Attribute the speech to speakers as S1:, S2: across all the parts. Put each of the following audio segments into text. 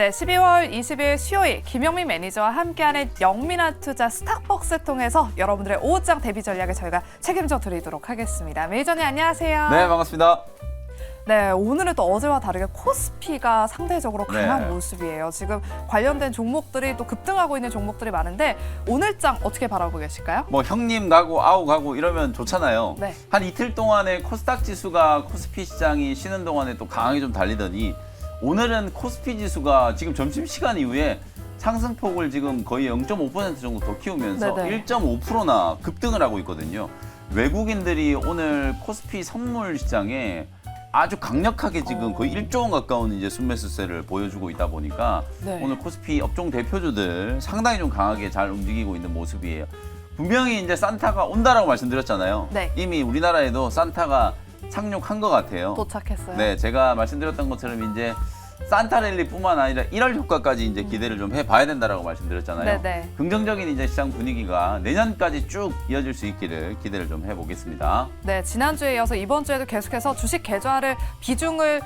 S1: 네, 12월 20일 수요일 김영민 매니저와 함께하는 영민한 투자 스탁벅스 통해서 여러분들의 오후장 대비 전략을 저희가 책임져 드리도록 하겠습니다. 매니저님 안녕하세요.
S2: 네, 반갑습니다.
S1: 네, 오늘은 또 어제와 다르게 코스피가 상대적으로 강한
S2: 네.
S1: 모습이에요. 지금 관련된 종목들이 또 급등하고 있는 종목들이 많은데 오늘장 어떻게 바라보고 계실까요?
S2: 뭐 형님 가고 아우 가고 이러면 좋잖아요.
S1: 네.
S2: 한 이틀 동안에 코스닥 지수가 코스피 시장이 쉬는 동안에 또 강하게 좀 달리더니 오늘은 코스피 지수가 지금 점심시간 이후에 상승폭을 지금 거의 0.5% 정도 더 키우면서
S1: 네네.
S2: 1.5%나 급등을 하고 있거든요. 외국인들이 오늘 코스피 선물 시장에 아주 강력하게 지금 거의 1조 원 가까운 이제 순매수세를 보여주고 있다 보니까
S1: 네.
S2: 오늘 코스피 업종 대표주들 상당히 좀 강하게 잘 움직이고 있는 모습이에요. 분명히 이제 산타가 온다라고 말씀드렸잖아요.
S1: 네.
S2: 이미 우리나라에도 산타가 착륙한 것 같아요.
S1: 도착했어요.
S2: 네, 제가 말씀드렸던 것처럼 이제 산타랠리뿐만 아니라 1월 효과까지 이제 기대를 좀 해봐야 된다라고 말씀드렸잖아요.
S1: 네네.
S2: 긍정적인 이제 시장 분위기가 내년까지 쭉 이어질 수 있기를 기대를 좀 해보겠습니다.
S1: 네, 지난주에 이어서 이번 주에도 계속해서 주식 계좌를 비중을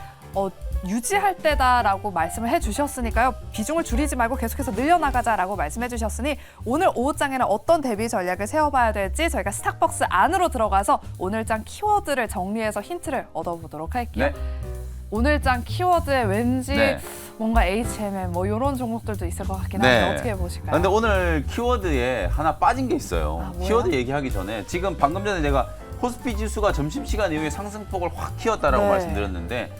S1: 유지할 때다라고 말씀을 해주셨으니까요. 비중을 줄이지 말고 계속해서 늘려나가자라고 말씀해 주셨으니 오늘 오후장에는 어떤 대비 전략을 세워봐야 될지 저희가 스탁벅스 안으로 들어가서 오늘장 키워드를 정리해서 힌트를 얻어보도록 할게요.
S2: 네.
S1: 오늘장 키워드에 왠지
S2: 네.
S1: 뭔가 HMM 뭐 이런 종목들도 있을 것 같긴
S2: 네.
S1: 한데 어떻게 보실까요?
S2: 근데 오늘 키워드에 하나 빠진 게 있어요.
S1: 아, 뭐요?
S2: 키워드 얘기하기 전에 지금 방금 전에 제가 코스피 지수가 점심시간 이후에 상승폭을 확 키웠다라고
S1: 네.
S2: 말씀드렸는데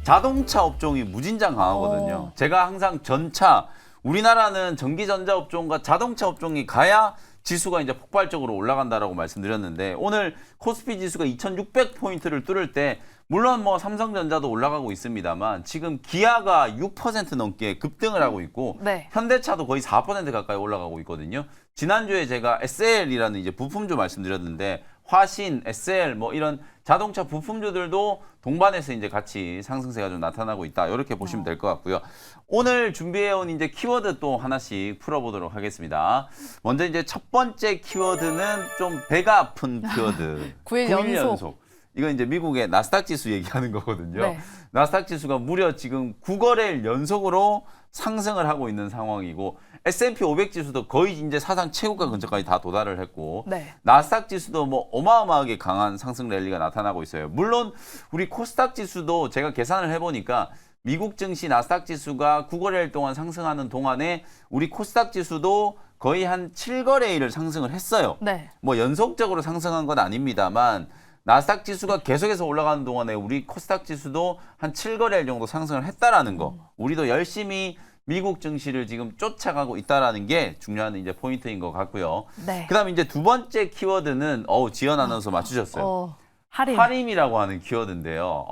S2: 자동차 업종이 무진장 강하거든요.
S1: 어.
S2: 제가 항상 전차, 우리나라는 전기전자 업종과 자동차 업종이 가야 지수가 이제 폭발적으로 올라간다라고 말씀드렸는데 오늘 코스피 지수가 2,600포인트를 뚫을 때 물론 뭐 삼성전자도 올라가고 있습니다만 지금 기아가 6% 넘게 급등을 하고 있고
S1: 네.
S2: 현대차도 거의 4% 가까이 올라가고 있거든요. 지난주에 제가 SL이라는 이제 부품주 말씀드렸는데 화신, SL 뭐 이런 자동차 부품주들도 동반해서 이제 같이 상승세가 좀 나타나고 있다. 이렇게 보시면 될 것 같고요. 오늘 준비해온 이제 키워드 또 하나씩 풀어보도록 하겠습니다. 먼저 이제 첫 번째 키워드는 좀 배가 아픈 키워드.
S1: 9일
S2: 9일
S1: 연속.
S2: 이건 이제 미국의 나스닥 지수 얘기하는 거거든요.
S1: 네.
S2: 나스닥 지수가 무려 지금 9거래일 연속으로 상승을 하고 있는 상황이고 S&P 500 지수도 거의 이제 사상 최고가 근처까지 다 도달을 했고
S1: 네.
S2: 나스닥 지수도 뭐 어마어마하게 강한 상승 랠리가 나타나고 있어요. 물론 우리 코스닥 지수도 제가 계산을 해보니까 미국 증시 나스닥 지수가 9거래일 동안 상승하는 동안에 우리 코스닥 지수도 거의 한 7거래일을 상승을 했어요.
S1: 네.
S2: 뭐 연속적으로 상승한 건 아닙니다만 나스닥 지수가 계속해서 올라가는 동안에 우리 코스닥 지수도 한 7거래일 정도 상승을 했다라는 거. 우리도 열심히 미국 증시를 지금 쫓아가고 있다라는 게 중요한 이제 포인트인 것 같고요.
S1: 네.
S2: 그다음 이제 두 번째 키워드는 지연 아나운서 맞추셨어요.
S1: 할인.
S2: 할인이라고 하는 키워드인데요.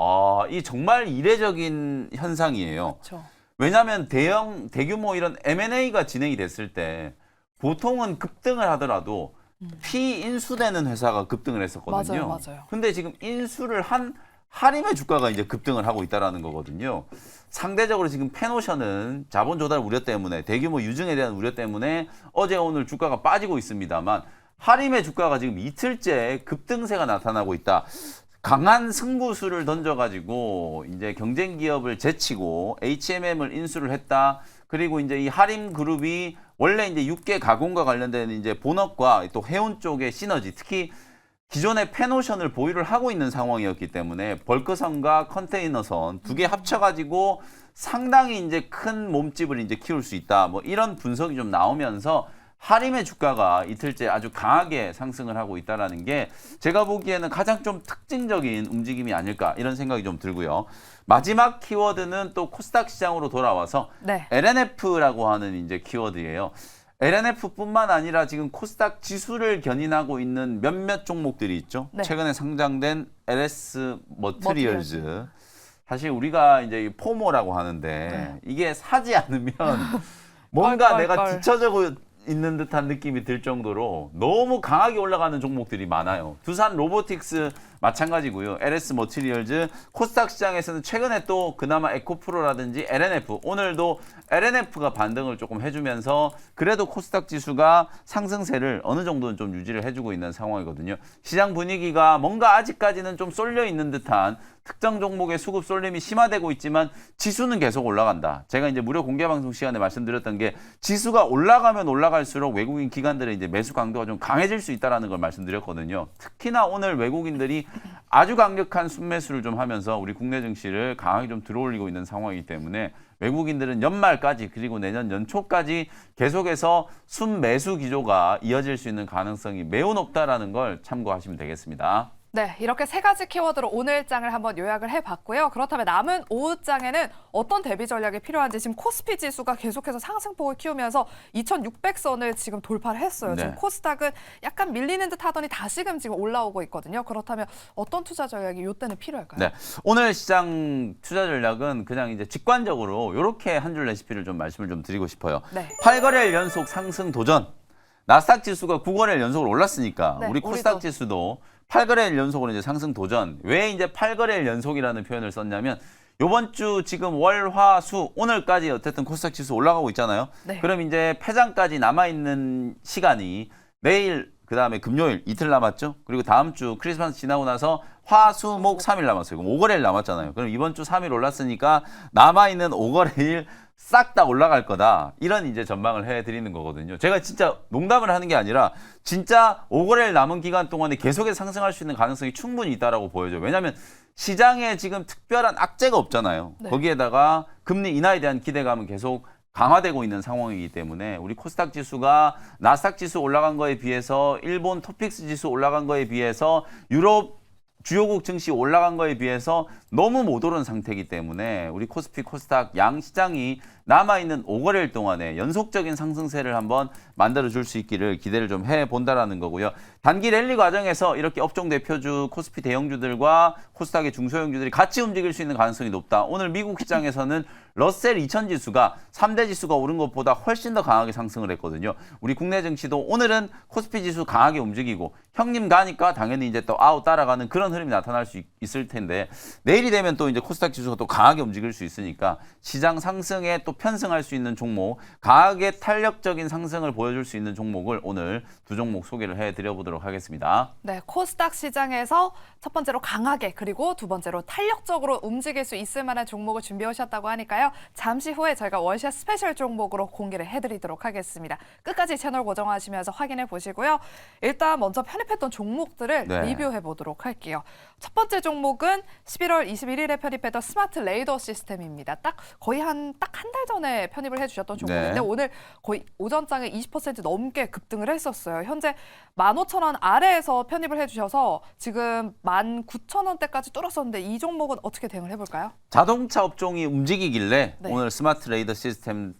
S2: 이 정말 이례적인 현상이에요.
S1: 그렇죠.
S2: 왜냐하면 대규모 이런 M&A가 진행이 됐을 때 보통은 급등을 하더라도 피인수되는 회사가 급등을 했었거든요.
S1: 맞아요.
S2: 근데 지금 인수를 한 할인의 주가가 이제 급등을 하고 있다라는 거거든요. 상대적으로 지금 페노션은 자본 조달 우려 때문에 대규모 유증에 대한 우려 때문에 어제 오늘 주가가 빠지고 있습니다만 할인의 주가가 지금 이틀째 급등세가 나타나고 있다. 강한 승부수를 던져가지고 이제 경쟁 기업을 제치고 HMM을 인수를 했다. 그리고 이제 이 하림 그룹이 원래 이제 육계 가공과 관련된 이제 본업과 또 해운 쪽의 시너지, 특히 기존의 페노션을 보유를 하고 있는 상황이었기 때문에 벌크선과 컨테이너선 두 개 합쳐가지고 상당히 이제 큰 몸집을 이제 키울 수 있다. 뭐 이런 분석이 좀 나오면서 하림의 주가가 이틀째 아주 강하게 상승을 하고 있다라는 게 제가 보기에는 가장 좀 특징적인 움직임이 아닐까 이런 생각이 좀 들고요. 마지막 키워드는 또 코스닥 시장으로 돌아와서
S1: 네.
S2: LNF라고 하는 이제 키워드예요. LNF뿐만 아니라 지금 코스닥 지수를 견인하고 있는 몇몇 종목들이 있죠.
S1: 네.
S2: 최근에 상장된 LS 머티리얼즈. 사실 우리가 이제 포모라고 하는데 이게 사지 않으면 뭔가 내가 뒤처져 있는 듯한 느낌이 들 정도로 너무 강하게 올라가는 종목들이 많아요. 두산 로보틱스 마찬가지고요. LS 머티리얼즈, 코스닥 시장에서는 최근에 또 그나마 에코프로라든지 LNF, 오늘도 LNF가 반등을 조금 해주면서 그래도 코스닥 지수가 상승세를 어느 정도는 좀 유지를 해주고 있는 상황이거든요. 시장 분위기가 뭔가 아직까지는 좀 쏠려 있는 듯한 특정 종목의 수급 쏠림이 심화되고 있지만 지수는 계속 올라간다. 제가 이제 무료 공개 방송 시간에 말씀드렸던 게 지수가 올라가면 올라갈수록 외국인 기관들의 이제 매수 강도가 좀 강해질 수 있다라는 걸 말씀드렸거든요. 특히나 오늘 외국인들이 아주 강력한 순매수를 좀 하면서 우리 국내 증시를 강하게 좀 들어올리고 있는 상황이기 때문에 외국인들은 연말까지 그리고 내년 연초까지 계속해서 순매수 기조가 이어질 수 있는 가능성이 매우 높다라는 걸 참고하시면 되겠습니다.
S1: 네, 이렇게 세 가지 키워드로 오늘 장을 한번 요약을 해봤고요. 그렇다면 남은 오후 장에는 어떤 대비 전략이 필요한지 지금 코스피 지수가 계속해서 상승폭을 키우면서 2,600선을 지금 돌파를 했어요.
S2: 네.
S1: 지금 코스닥은 약간 밀리는 듯 하더니 다시금 지금 올라오고 있거든요. 그렇다면 어떤 투자 전략이 이때는 필요할까요?
S2: 네, 오늘 시장 투자 전략은 그냥 이제 직관적으로 이렇게 한 줄 레시피를 좀 말씀을 좀 드리고 싶어요.
S1: 네.
S2: 8거래일 연속 상승 도전. 나스닥 지수가 9거래일 연속으로 올랐으니까
S1: 네,
S2: 우리 코스닥
S1: 우리도.
S2: 지수도 8거래일 연속으로 이제 상승 도전. 왜 이제 8거래일 연속이라는 표현을 썼냐면 요번 주 지금 월, 화, 수 오늘까지 어쨌든 코스닥 지수 올라가고 있잖아요.
S1: 네.
S2: 그럼 이제 폐장까지 남아 있는 시간이 내일 그다음에 금요일 이틀 남았죠. 그리고 다음 주 크리스마스 지나고 나서 화, 수, 목 3일 남았어요. 그럼 5거래일 남았잖아요. 그럼 이번 주 3일 올랐으니까 남아 있는 5거래일 싹 다 올라갈 거다. 이런 이제 전망을 해드리는 거거든요. 제가 진짜 농담을 하는 게 아니라 진짜 5거래일 남은 기간 동안에 계속해서 상승할 수 있는 가능성이 충분히 있다라고 보여져요. 왜냐하면 시장에 지금 특별한 악재가 없잖아요.
S1: 네.
S2: 거기에다가 금리 인하에 대한 기대감은 계속 강화되고 있는 상황이기 때문에 우리 코스닥 지수가 나스닥 지수 올라간 거에 비해서 일본 토픽스 지수 올라간 거에 비해서 유럽 주요국 증시 올라간 거에 비해서 너무 못 오른 상태이기 때문에 우리 코스피, 코스닥 양 시장이 남아있는 5거래일 동안에 연속적인 상승세를 한번 만들어줄 수 있기를 기대를 좀 해본다라는 거고요. 단기 랠리 과정에서 이렇게 업종 대표주 코스피 대형주들과 코스닥의 중소형주들이 같이 움직일 수 있는 가능성이 높다. 오늘 미국 시장에서는 러셀 2000 지수가 3대 지수가 오른 것보다 훨씬 더 강하게 상승을 했거든요. 우리 국내 증시도 오늘은 코스피 지수 강하게 움직이고 형님 가니까 당연히 이제 또 아웃 따라가는 그런 흐름이 나타날 수 있을 텐데 내일이 되면 또 이제 코스닥 지수가 또 강하게 움직일 수 있으니까 시장 상승에 또 편승할 수 있는 종목, 강하게 탄력적인 상승을 보여줄 수 있는 종목을 오늘 두 종목 소개를 해드려보도록 하겠습니다.
S1: 네, 코스닥 시장에서 첫 번째로 강하게 그리고 두 번째로 탄력적으로 움직일 수 있을 만한 종목을 준비해 오셨다고 하니까요. 잠시 후에 저희가 월샷 스페셜 종목으로 공개를 해드리도록 하겠습니다. 끝까지 채널 고정하시면서 확인해 보시고요. 일단 먼저 편입했던 종목들을
S2: 네.
S1: 리뷰해 보도록 할게요. 첫 번째 종목은 11월 21일에 편입했던 스마트 레이더 시스템입니다. 거의 한 달 전에 편입을 해주셨던 종목인데
S2: 네.
S1: 오늘 거의 오전장에 20% 넘게 급등을 했었어요. 현재 15,000원 아래에서 편입을 해주셔서 지금 19,000원대까지 뚫었었는데 이 종목은 어떻게 대응을 해볼까요?
S2: 자동차 업종이 움직이길래
S1: 네.
S2: 오늘 스마트 레이더 시스템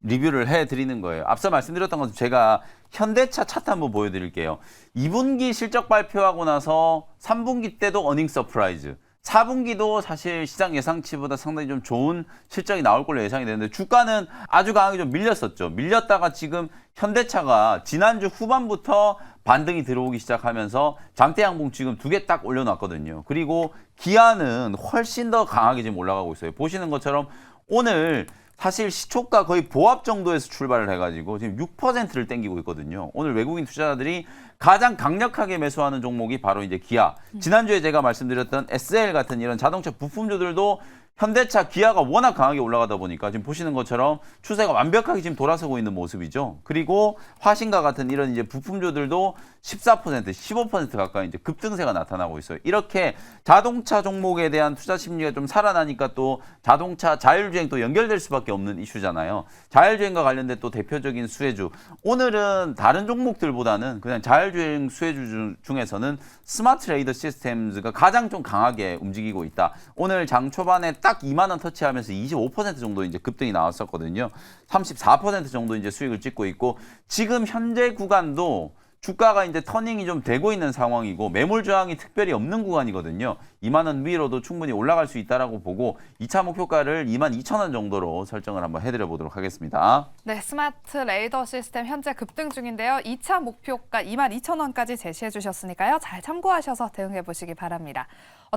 S2: 리뷰를 해드리는 거예요. 앞서 말씀드렸던 것처럼 제가 현대차 차트 한번 보여드릴게요. 2분기 실적 발표하고 나서 3분기 때도 어닝 서프라이즈, 4분기도 사실 시장 예상치보다 상당히 좀 좋은 실적이 나올 걸로 예상이 되는데 주가는 아주 강하게 좀 밀렸었죠. 밀렸다가 지금 현대차가 지난주 후반부터 반등이 들어오기 시작하면서 장대 양봉 지금 2개 딱 올려놨거든요. 그리고 기아는 훨씬 더 강하게 지금 올라가고 있어요. 보시는 것처럼 오늘 사실 시초가 거의 보합 정도에서 출발을 해가지고 지금 6%를 땡기고 있거든요. 오늘 외국인 투자자들이 가장 강력하게 매수하는 종목이 바로 이제 기아. 지난주에 제가 말씀드렸던 SL 같은 이런 자동차 부품주들도 현대차, 기아가 워낙 강하게 올라가다 보니까 지금 보시는 것처럼 추세가 완벽하게 지금 돌아서고 있는 모습이죠. 그리고 화신과 같은 이런 이제 부품주들도 14%, 15% 가까이 이제 급등세가 나타나고 있어요. 이렇게 자동차 종목에 대한 투자 심리가 좀 살아나니까 또 자동차 자율주행 또 연결될 수밖에 없는 이슈잖아요. 자율주행과 관련된 또 대표적인 수혜주. 오늘은 다른 종목들보다는 그냥 자율주행 수혜주 중에서는 스마트 레이더 시스템즈가 가장 좀 강하게 움직이고 있다. 오늘 장 초반에 딱 2만 원 터치하면서 25% 정도 이제 급등이 나왔었거든요. 34% 정도 이제 수익을 찍고 있고 지금 현재 구간도 주가가 이제 터닝이 좀 되고 있는 상황이고 매물 저항이 특별히 없는 구간이거든요. 2만 원 위로도 충분히 올라갈 수 있다라고 보고 2차 목표가를 22,000원 정도로 설정을 한번 해드려 보도록 하겠습니다.
S1: 네, 스마트 레이더 시스템 현재 급등 중인데요. 2차 목표가 22,000원까지 제시해 주셨으니까요. 잘 참고하셔서 대응해 보시기 바랍니다.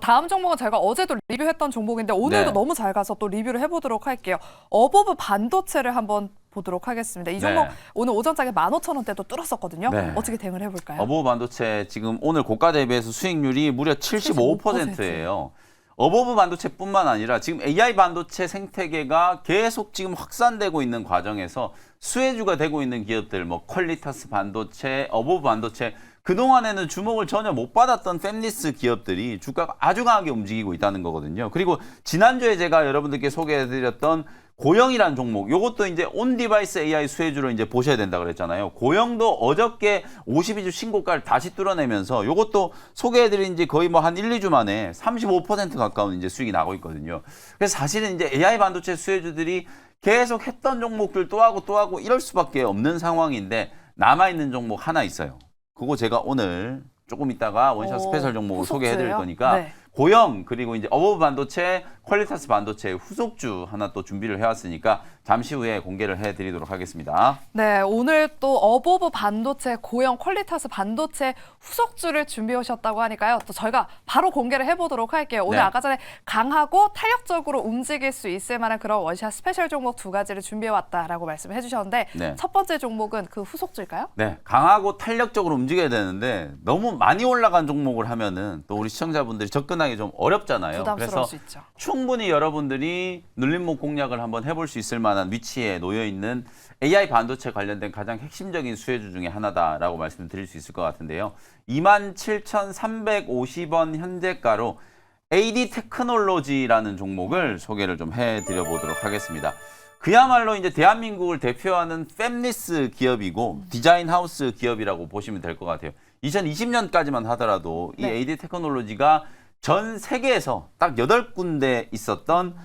S1: 다음 종목은 제가 어제도 리뷰했던 종목인데 오늘도
S2: 네.
S1: 너무 잘 가서 또 리뷰를 해보도록 할게요. 어버브 반도체를 한번 보도록 하겠습니다. 이 종목
S2: 네.
S1: 오늘 오전장에 15,000원대도 뚫었었거든요.
S2: 네.
S1: 어떻게 대응을 해볼까요?
S2: 어버브 반도체 지금 오늘 고가 대비해서 수익률이 무려 75%예요. 어버브 반도체뿐만 아니라 지금 AI 반도체 생태계가 계속 지금 확산되고 있는 과정에서 수혜주가 되고 있는 기업들, 뭐 퀄리타스 반도체, 어버브 반도체 그동안에는 주목을 전혀 못 받았던 팹리스 기업들이 주가가 아주 강하게 움직이고 있다는 거거든요. 그리고 지난주에 제가 여러분들께 소개해드렸던 고영이라는 종목, 요것도 이제 온 디바이스 AI 수혜주로 이제 보셔야 된다 그랬잖아요. 고영도 어저께 52주 신고가를 다시 뚫어내면서 요것도 소개해드린 지 거의 뭐 한 1, 2주 만에 35% 가까운 이제 수익이 나고 있거든요. 그래서 사실은 이제 AI 반도체 수혜주들이 계속 했던 종목들 또 하고 이럴 수밖에 없는 상황인데 남아있는 종목 하나 있어요. 그거 제가 오늘 조금 있다가 원샷 스페셜 종목을 소개해드릴 거니까
S1: 네.
S2: 고영 그리고 이제 어버브 반도체, 퀄리타스 반도체 후속주 하나 또 준비를 해왔으니까 잠시 후에 공개를 해드리도록 하겠습니다.
S1: 네, 오늘 또 어버브 반도체, 고영 퀄리타스 반도체 후속주를 준비해 오셨다고 하니까요. 또 저희가 바로 공개를 해보도록 할게요. 오늘
S2: 네.
S1: 아까 전에 강하고 탄력적으로 움직일 수 있을 만한 그런 원샷 스페셜 종목 2가지를 준비해 왔다라고 말씀을 해주셨는데
S2: 네.
S1: 첫 번째 종목은 그 후속주일까요?
S2: 네, 강하고 탄력적으로 움직여야 되는데 너무 많이 올라간 종목을 하면은 또 우리 시청자분들이 접근하기 좀 어렵잖아요.
S1: 부담스러울
S2: 그래서
S1: 수 있죠.
S2: 충분히 여러분들이 눌림목 공략을 한번 해볼 수 있을 만한 위치에 놓여 있는 AI 반도체 관련된 가장 핵심적인 수혜주 중에 하나다라고 말씀드릴 수 있을 것 같은데요. 27,350원 현재가로 AD 테크놀로지라는 종목을 소개를 좀 해드려 보도록 하겠습니다. 그야말로 이제 대한민국을 대표하는 팹리스 기업이고 디자인 하우스 기업이라고 보시면 될 것 같아요. 2020년까지만 하더라도 이
S1: 네.
S2: AD 테크놀로지가 전 세계에서 딱 8군데 있었던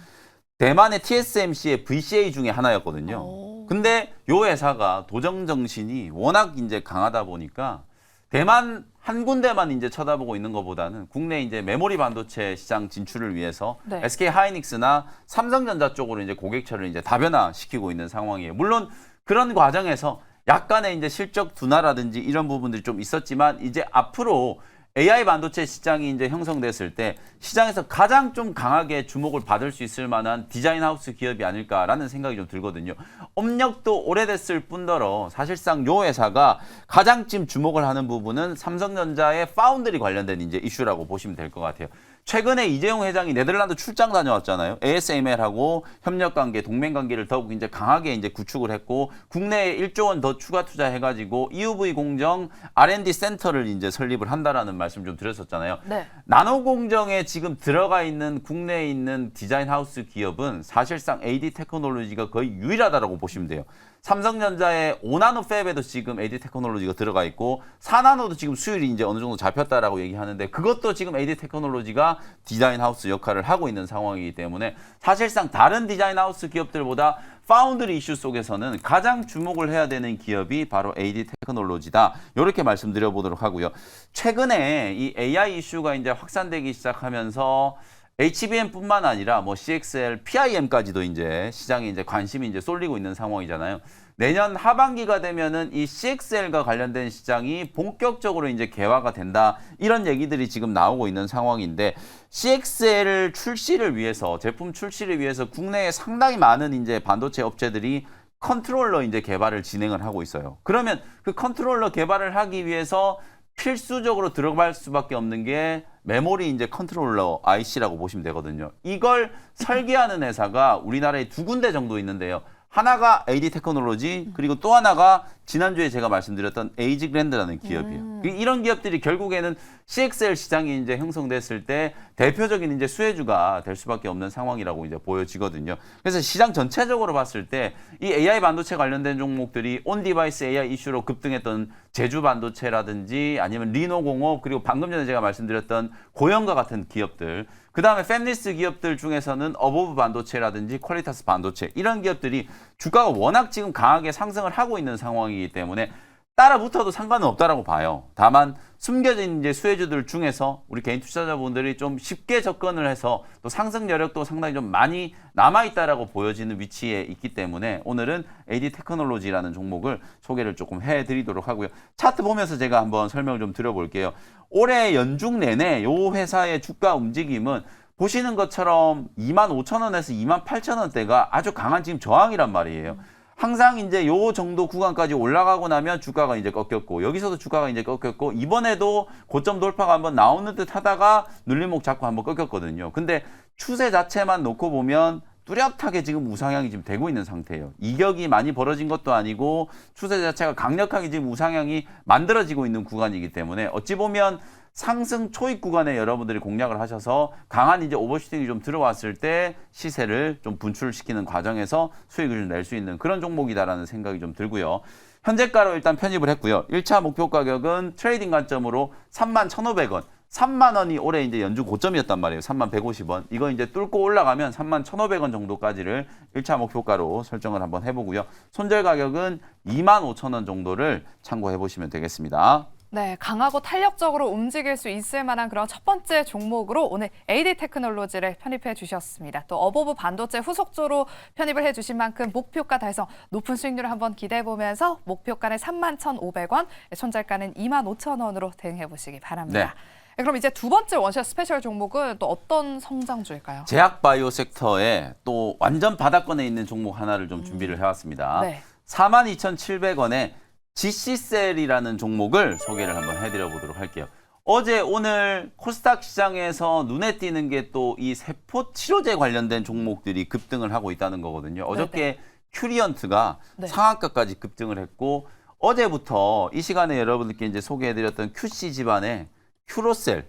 S2: 대만의 TSMC의 VCA 중에 하나였거든요.
S1: 오.
S2: 근데 요 회사가 도정 정신이 워낙 이제 강하다 보니까 대만 한 군데만 이제 쳐다보고 있는 것보다는 국내 이제 메모리 반도체 시장 진출을 위해서
S1: 네.
S2: SK 하이닉스나 삼성전자 쪽으로 이제 고객처를 이제 다변화시키고 있는 상황이에요. 물론 그런 과정에서 약간의 이제 실적 둔화라든지 이런 부분들이 좀 있었지만 이제 앞으로 AI 반도체 시장이 이제 형성됐을 때 시장에서 가장 좀 강하게 주목을 받을 수 있을 만한 디자인 하우스 기업이 아닐까라는 생각이 좀 들거든요. 업력도 오래됐을 뿐더러 사실상 요 회사가 가장 지금 주목을 하는 부분은 삼성전자의 파운드리 관련된 이제 이슈라고 보시면 될 것 같아요. 최근에 이재용 회장이 네덜란드 출장 다녀왔잖아요. ASML하고 협력 관계, 동맹 관계를 더욱 이제 강하게 이제 구축을 했고 국내에 1조 원 더 추가 투자해가지고 EUV 공정 R&D 센터를 이제 설립을 한다라는 말씀 좀 드렸었잖아요.
S1: 네.
S2: 나노 공정에 지금 들어가 있는 국내에 있는 디자인 하우스 기업은 사실상 AD 테크놀로지가 거의 유일하다라고 보시면 돼요. 삼성전자의 5나노 팹에도 지금 AD 테크놀로지가 들어가 있고 4나노도 지금 수율이 이제 어느 정도 잡혔다라고 얘기하는데 그것도 지금 AD 테크놀로지가 디자인 하우스 역할을 하고 있는 상황이기 때문에 사실상 다른 디자인 하우스 기업들보다 파운드리 이슈 속에서는 가장 주목을 해야 되는 기업이 바로 AD 테크놀로지다. 이렇게 말씀드려 보도록 하고요. 최근에 이 AI 이슈가 이제 확산되기 시작하면서 HBM뿐만 아니라 뭐 CXL, PIM까지도 이제 시장에 이제 관심이 이제 쏠리고 있는 상황이잖아요. 내년 하반기가 되면은 이 CXL과 관련된 시장이 본격적으로 이제 개화가 된다. 이런 얘기들이 지금 나오고 있는 상황인데 CXL 출시를 위해서 제품 출시를 위해서 국내에 상당히 많은 이제 반도체 업체들이 컨트롤러 이제 개발을 진행을 하고 있어요. 그러면 그 컨트롤러 개발을 하기 위해서 필수적으로 들어갈 수밖에 없는 게 메모리 이제 컨트롤러 IC라고 보시면 되거든요. 이걸 설계하는 회사가 우리나라에 2군데 정도 있는데요. 하나가 AD 테크놀로지 그리고 또 하나가 지난주에 제가 말씀드렸던 에이지그랜드라는 기업이에요. 이런 기업들이 결국에는 CXL 시장이 이제 형성됐을 때 대표적인 이제 수혜주가 될 수밖에 없는 상황이라고 이제 보여지거든요. 그래서 시장 전체적으로 봤을 때 이 AI 반도체 관련된 종목들이 온 디바이스 AI 이슈로 급등했던 제주 반도체라든지 아니면 리노공업 그리고 방금 전에 제가 말씀드렸던 고영과 같은 기업들 그 다음에 팹리스 기업들 중에서는 어버브 반도체라든지 퀄리타스 반도체 이런 기업들이 주가가 워낙 지금 강하게 상승을 하고 있는 상황이기 때문에 따라 붙어도 상관은 없다라고 봐요. 다만 숨겨진 이제 수혜주들 중에서 우리 개인 투자자분들이 좀 쉽게 접근을 해서 또 상승 여력도 상당히 좀 많이 남아있다라고 보여지는 위치에 있기 때문에 오늘은 AD 테크놀로지라는 종목을 소개를 조금 해드리도록 하고요. 차트 보면서 제가 한번 설명을 좀 드려볼게요. 올해 연중 내내 이 회사의 주가 움직임은 보시는 것처럼 25,000원에서 28,000원대가 아주 강한 지금 저항이란 말이에요. 항상 이제 요 정도 구간까지 올라가고 나면 주가가 이제 꺾였고 여기서도 주가가 이제 꺾였고 이번에도 고점 돌파가 한번 나오는 듯 하다가 눌림목 잡고 한번 꺾였거든요. 근데 추세 자체만 놓고 보면 뚜렷하게 지금 우상향이 지금 되고 있는 상태예요. 이격이 많이 벌어진 것도 아니고 추세 자체가 강력하게 지금 우상향이 만들어지고 있는 구간이기 때문에 어찌 보면 상승 초입 구간에 여러분들이 공략을 하셔서 강한 이제 오버슈팅이 좀 들어왔을 때 시세를 좀 분출시키는 과정에서 수익을 낼 수 있는 그런 종목이다라는 생각이 좀 들고요. 현재가로 일단 편입을 했고요. 1차 목표 가격은 트레이딩 관점으로 31,500원. 3만 원이 올해 이제 연중 고점이었단 말이에요. 31,150원. 이거 이제 뚫고 올라가면 31,150원 정도까지를 1차 목표가로 설정을 한번 해보고요. 손절 가격은 25,000원 정도를 참고해 보시면 되겠습니다.
S1: 네, 강하고 탄력적으로 움직일 수 있을 만한 그런 첫 번째 종목으로 오늘 AD 테크놀로지를 편입해 주셨습니다. 또 어버브 반도체 후속조로 편입을 해 주신 만큼 목표가 달성, 높은 수익률을 한번 기대해 보면서 목표가는 31,500원, 손절가는 25,000원으로 대응해 보시기 바랍니다. 네, 그럼 이제 두 번째 원샷 스페셜 종목은 또 어떤 성장주일까요?
S2: 제약바이오 섹터에 또 완전 바닥권에 있는 종목 하나를 좀 준비를 해왔습니다.
S1: 네.
S2: 42,700원에 GC셀이라는 종목을 소개를 한번 해드려 보도록 할게요. 어제 오늘 코스닥 시장에서 눈에 띄는 게 또 이 세포 치료제 관련된 종목들이 급등을 하고 있다는 거거든요. 어저께 큐리언트가 상한가까지 급등을 했고 어제부터 이 시간에 여러분들께 이제 소개해드렸던 QC 집안의 큐로셀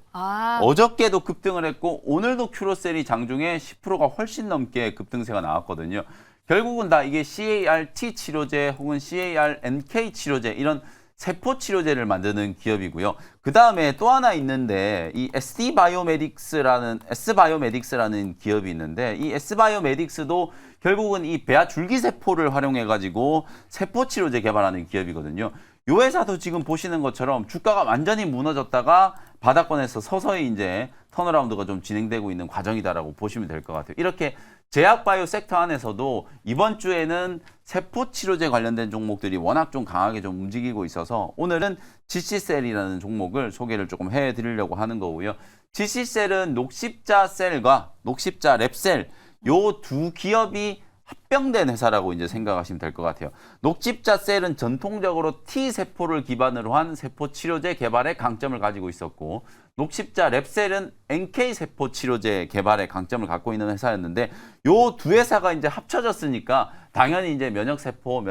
S2: 어저께도 급등을 했고 오늘도 큐로셀이 장중에 10%가 훨씬 넘게 급등세가 나왔거든요. 결국은 다 이게 CAR-T 치료제 혹은 CAR-NK 치료제 이런 세포 치료제를 만드는 기업이고요. 그 다음에 또 하나 있는데 이 S바이오메딕스라는 기업이 있는데 이 S바이오메딕스도 결국은 이 배아 줄기세포를 활용해가지고 세포 치료제 개발하는 기업이거든요. 이 회사도 지금 보시는 것처럼 주가가 완전히 무너졌다가 바닥권에서 서서히 이제 턴어라운드가 좀 진행되고 있는 과정이다라고 보시면 될 것 같아요. 이렇게 제약바이오 섹터 안에서도 이번 주에는 세포 치료제 관련된 종목들이 워낙 좀 강하게 좀 움직이고 있어서 오늘은 GC셀이라는 종목을 소개를 조금 해드리려고 하는 거고요. GC셀은 녹십자 셀과 녹십자 랩셀 요 두 기업이 합병된 회사라고 이제 생각하시면 될 것 같아요. 녹십자 셀은 전통적으로 T세포를 기반으로 한 세포 치료제 개발에 강점을 가지고 있었고 녹십자 랩셀은 NK세포 치료제 개발에 강점을 갖고 있는 회사였는데 요 두 회사가 이제 합쳐졌으니까 당연히 이제 면역세포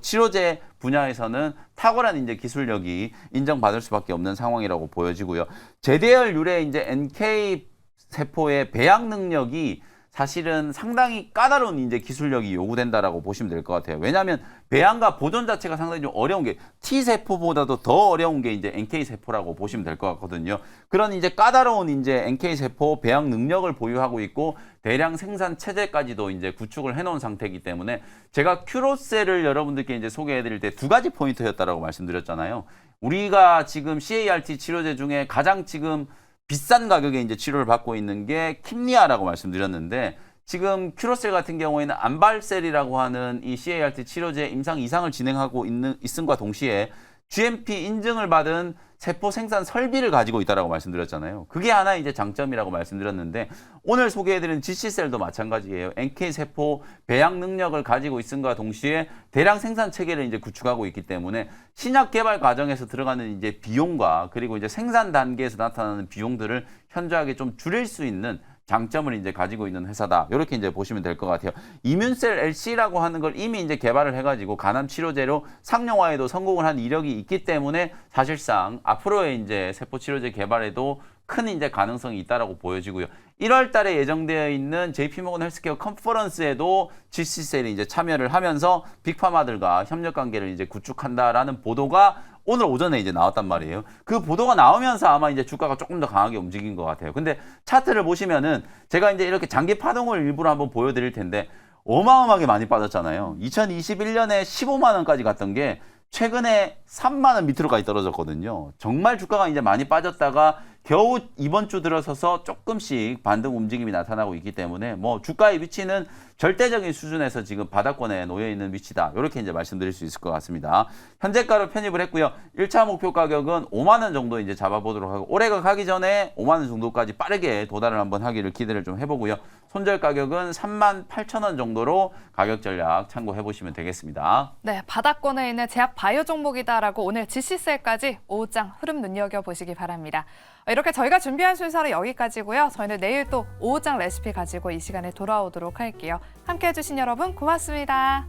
S2: 치료제 분야에서는 탁월한 이제 기술력이 인정받을 수밖에 없는 상황이라고 보여지고요. 제대혈 이제 NK세포의 배양 능력이 사실은 상당히 까다로운 이제 기술력이 요구된다라고 보시면 될 것 같아요. 왜냐하면 배양과 보존 자체가 상당히 좀 어려운 게 T세포보다도 더 어려운 게 이제 NK세포라고 보시면 될 것 같거든요. 그런 이제 까다로운 이제 NK세포 배양 능력을 보유하고 있고 대량 생산 체제까지도 이제 구축을 해놓은 상태이기 때문에 제가 큐로셀을 여러분들께 이제 소개해드릴 때 두 가지 포인트였다라고 말씀드렸잖아요. 우리가 지금 CAR-T 치료제 중에 가장 지금 비싼 가격에 이제 치료를 받고 있는 게 킴리아라고 말씀드렸는데 지금 큐로셀 같은 경우에는 안발셀이라고 하는 이 CAR-T 치료제 임상 2상을 진행하고 있음과 동시에 GMP 인증을 받은 세포 생산 설비를 가지고 있다라고 말씀드렸잖아요. 그게 하나 이제 장점이라고 말씀드렸는데 오늘 소개해드린 GC셀도 마찬가지예요. NK 세포 배양 능력을 가지고 있음과 동시에 대량 생산 체계를 이제 구축하고 있기 때문에 신약 개발 과정에서 들어가는 이제 비용과 그리고 이제 생산 단계에서 나타나는 비용들을 현저하게 좀 줄일 수 있는 장점을 이제 가지고 있는 회사다. 이렇게 이제 보시면 될 것 같아요. 이뮨셀 LC라고 하는 걸 이미 이제 개발을 해가지고 간암 치료제로 상용화에도 성공을 한 이력이 있기 때문에 사실상 앞으로의 이제 세포 치료제 개발에도 큰 이제 가능성이 있다라고 보여지고요. 1월 달에 예정되어 있는 JP모건 헬스케어 컨퍼런스에도 GC셀이 이제 참여를 하면서 빅파마들과 협력 관계를 이제 구축한다라는 보도가 오늘 오전에 이제 나왔단 말이에요. 그 보도가 나오면서 아마 이제 주가가 조금 더 강하게 움직인 것 같아요. 근데 차트를 보시면은 제가 이제 이렇게 장기 파동을 일부러 한번 보여드릴 텐데 어마어마하게 많이 빠졌잖아요. 2021년에 15만 원까지 갔던 게 최근에 3만 원 밑으로까지 떨어졌거든요. 정말 주가가 이제 많이 빠졌다가 겨우 이번 주 들어서서 조금씩 반등 움직임이 나타나고 있기 때문에 뭐 주가의 위치는 절대적인 수준에서 지금 바닥권에 놓여 있는 위치다. 이렇게 이제 말씀드릴 수 있을 것 같습니다. 현재가로 편입을 했고요. 1차 목표 가격은 5만 원 정도 이제 잡아보도록 하고 올해가 가기 전에 5만 원 정도까지 빠르게 도달을 한번 하기를 기대를 좀 해보고요. 손절 가격은 3만 8천 원 정도로 가격 전략 참고해 보시면 되겠습니다.
S1: 네, 바닥권에 있는 제약 바이오 종목이다라고 오늘 지시세까지 오후장 흐름 눈여겨보시기 바랍니다. 이렇게 저희가 준비한 순서는 여기까지고요. 저희는 내일 또 오후장 레시피 가지고 이 시간에 돌아오도록 할게요. 함께해 주신 여러분 고맙습니다.